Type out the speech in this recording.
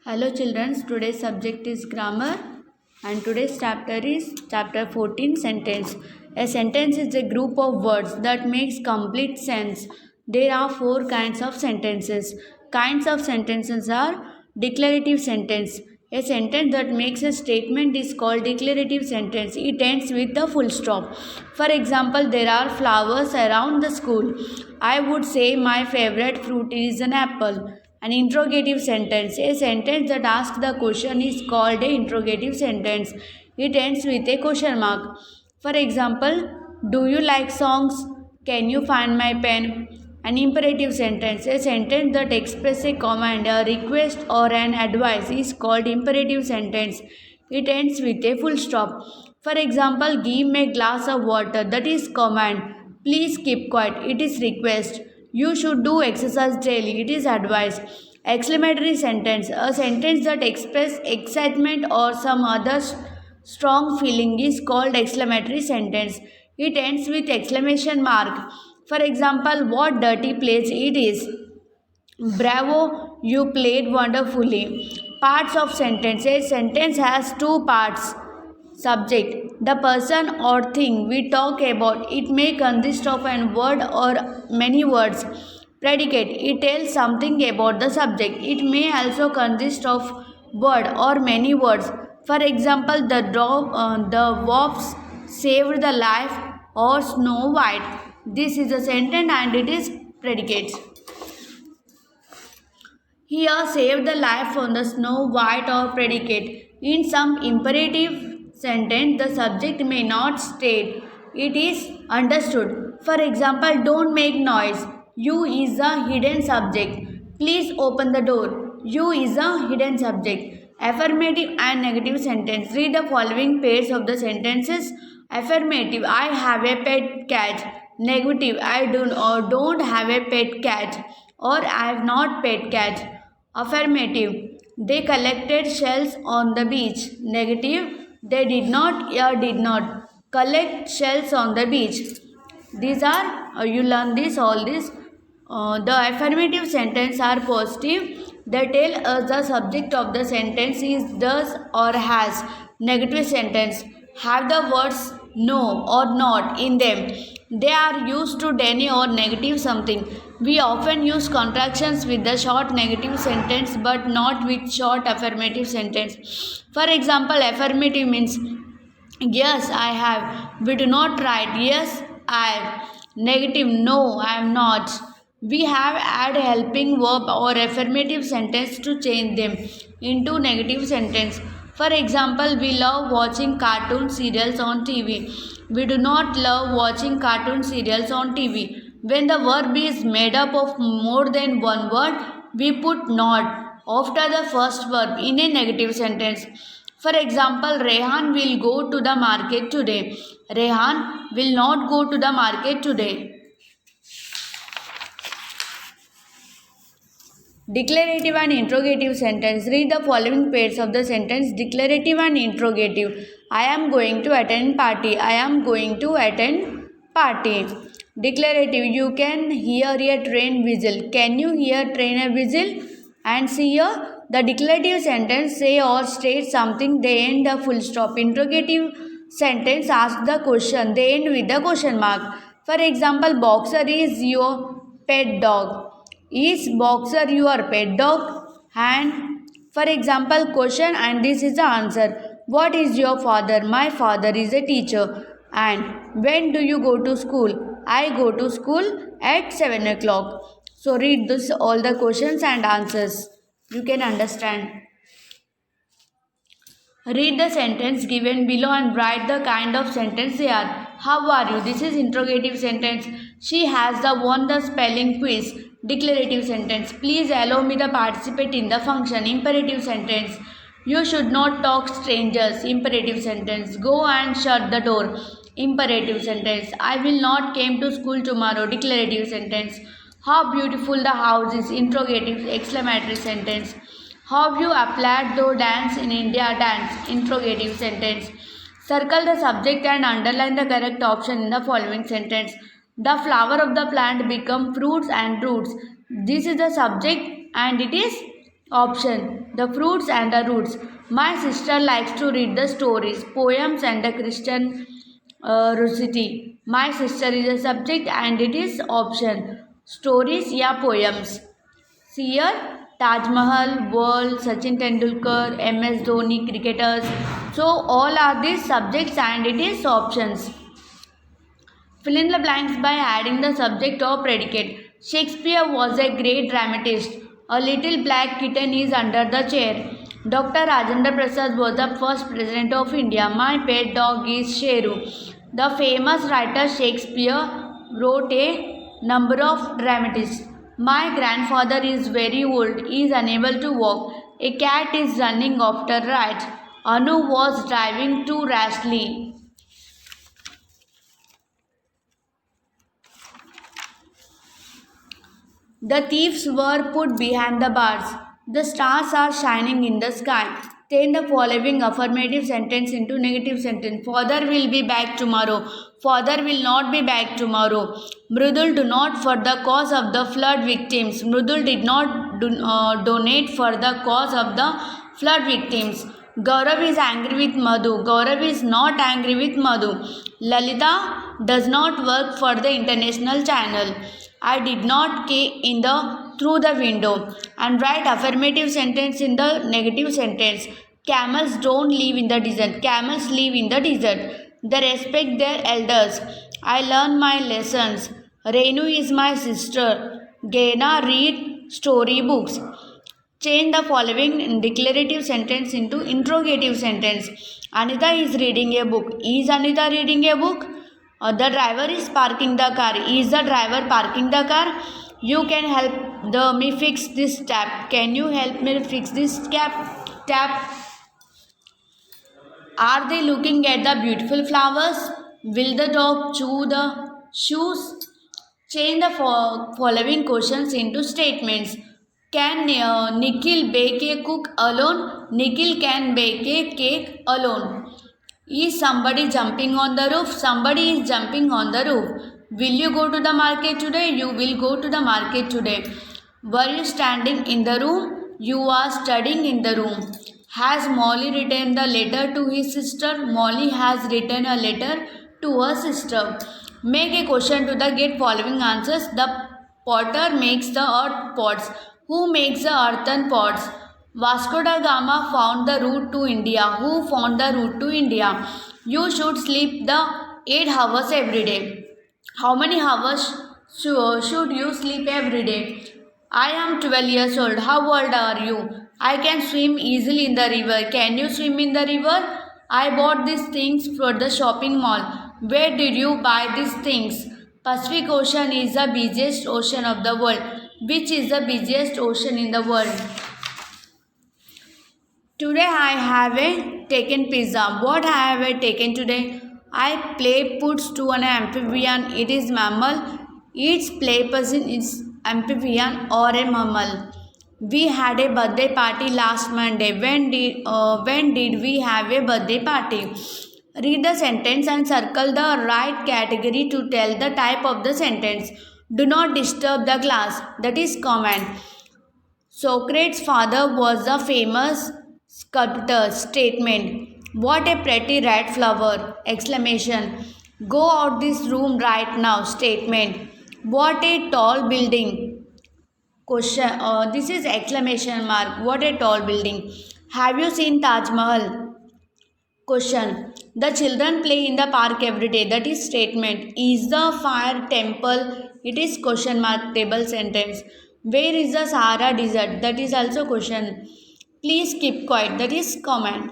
Hello children, today's subject is grammar and today's chapter is chapter 14 sentence. A sentence is a group of words that makes complete sense. There are four kinds of sentences. Kinds of sentences are declarative sentence. A sentence that makes a statement is called declarative sentence. It ends with a full stop. For example, there are flowers around the school. I would say my favorite fruit is an apple. An interrogative sentence. A sentence that asks the question is called an interrogative sentence. It ends with a question mark. For example, do you like songs? Can you find my pen? An imperative sentence. A sentence that expresses a command, a request, or an advice is called imperative sentence. It ends with a full stop. For example, give me a glass of water. That is command. Please keep quiet. It is request. You should do exercise daily. It is advice. Exclamatory sentence. A sentence that expresses excitement or some other strong feeling is called exclamatory sentence. It ends with exclamation mark. For example, what dirty place it is. Bravo, you played wonderfully. Parts of sentence. A sentence has two parts. Subject. The person or thing we talk about. It may consist of an word or many words. Predicate. It tells something about the subject. It may also consist of word or many words. For example, the dwarfs saved the life or Snow White. This is a sentence and it is predicate. Here, save the life on the Snow White or predicate. In some imperative sentence, the subject may not state. It is understood. For example, don't make noise. You is a hidden subject. Please open the door. You is a hidden subject. Affirmative and negative sentence. Read the following pairs of the sentences. Affirmative, I have a pet cat. Negative, I don't have a pet cat or I have not pet cat. Affirmative, they collected shells on the beach. Negative, they did not collect shells on the beach. These are, you learn this, all this. The affirmative sentence are positive. They tell us the subject of the sentence is does or has. Negative sentence have the words no or not in them. They are used to deny or negative something. We often use contractions with the short negative sentence but not with short affirmative sentence. For example, affirmative means yes, I have. We do not write yes, I have. Negative, no, I am not. We have add helping verb or affirmative sentence to change them into negative sentence. For example, we love watching cartoon serials on TV. We do not love watching cartoon serials on TV. When the verb is made up of more than one word, we put not after the first verb in a negative sentence. For example, Rehan will go to the market today. Rehan will not go to the market today. Declarative and interrogative sentence. Read the following pairs of the sentence. Declarative and interrogative. I am going to attend party. I am going to attend party. Declarative. You can hear a train whistle. Can you hear train whistle? And see here, the declarative sentence say or state something. They end a full stop. Interrogative sentence ask the question. They end with the question mark. For example, Boxer is your pet dog. Is Boxer your pet dog? And for example, question and this is the answer. What is your father? My father is a teacher. And when do you go to school? I go to school at 7 o'clock. So read this all the questions and answers. You can understand. Read the sentence given below and write the kind of sentence they are. How are you? This is interrogative sentence. She has won the spelling quiz. Declarative sentence. Please allow me to participate in the function. Imperative sentence. You should not talk strangers. Imperative sentence. Go and shut the door. Imperative sentence. I will not came to school tomorrow. Declarative sentence. How beautiful the house is. Interrogative exclamatory sentence. How you applied the dance in India dance. Interrogative sentence. Circle the subject and underline the correct option in the following sentence. The flower of the plant become fruits and roots. This is the subject and it is option. the fruits and the roots. My sister likes to read the stories, poems and the Christian Rosity. My sister is a subject and it is option. Stories या poems. Seer, Taj Mahal, World, Sachin Tendulkar, MS Dhoni, cricketers. So all are these subjects and it is options. Fill in the blanks by adding the subject or predicate. Shakespeare was a great dramatist. A little black kitten is under the chair. Dr. Rajendra Prasad was the first president of India. My pet dog is Sheru. The famous writer Shakespeare wrote a number of dramatists. My grandfather is very old. He is unable to walk. A cat is running after rats. Anu was driving too rashly. The thieves were put behind the bars. The stars are shining in the sky. Turn the following affirmative sentence into negative sentence. Father will be back tomorrow. Father will not be back tomorrow. Mrudul do not for the cause of the flood victims. Mrudul did not donate for the cause of the flood victims. Gaurav is angry with Madhu. Gaurav is not angry with Madhu. Lalita does not work for the international channel. I did not key in the through the window. And write affirmative sentence in the negative sentence. Camels don't live in the desert. Camels live in the desert. They respect their elders. I learn my lessons. Renu is my sister. Gena read storybooks. Change the following declarative sentence into interrogative sentence. Anita is reading a book. Is Anita reading a book? The driver is parking the car. Is the driver parking the car? You can help me fix this tap. Can you help me fix this tap? Are they looking at the beautiful flowers? Will the dog chew the shoes? Change the following questions into statements. Can Nikhil bake a cake alone? Nikhil can bake a cake alone. Is somebody jumping on the roof? Somebody is jumping on the roof. Will you go to the market today? You will go to the market today. Were you standing in the room? You are studying in the room. Has Molly written the letter to his sister? Molly has written a letter to her sister. Make a question to the get following answers. The potter makes the earth pots. Who makes the earthen pots? Vasco da Gama found the route to India. Who found the route to India? You should sleep the 8 hours every day. How many hours should you sleep every day? I am 12 years old. How old are you? I can swim easily in the river. Can you swim in the river? I bought these things for the shopping mall. Where did you buy these things? Pacific Ocean is the busiest ocean of the world. Which is the busiest ocean in the world? Today I have taken pizza. What have I taken today? I play puts to an amphibian. It is mammal. Its play person is amphibian or a mammal. We had a birthday party last Monday. When did we have a birthday party? Read the sentence and circle the right category to tell the type of the sentence. Do not disturb the class. That is command. Socrates' father was a famous sculptor. Statement. What a pretty red flower! Exclamation. Go out this room right now. Statement. What a tall building! Question. This is exclamation mark. What a tall building! Have you seen Taj Mahal? Question. The children play in the park every day. That is statement. Is the fire temple? It is question mark table sentence. Where is the Sahara desert? That is also question. Please keep quiet. That is command.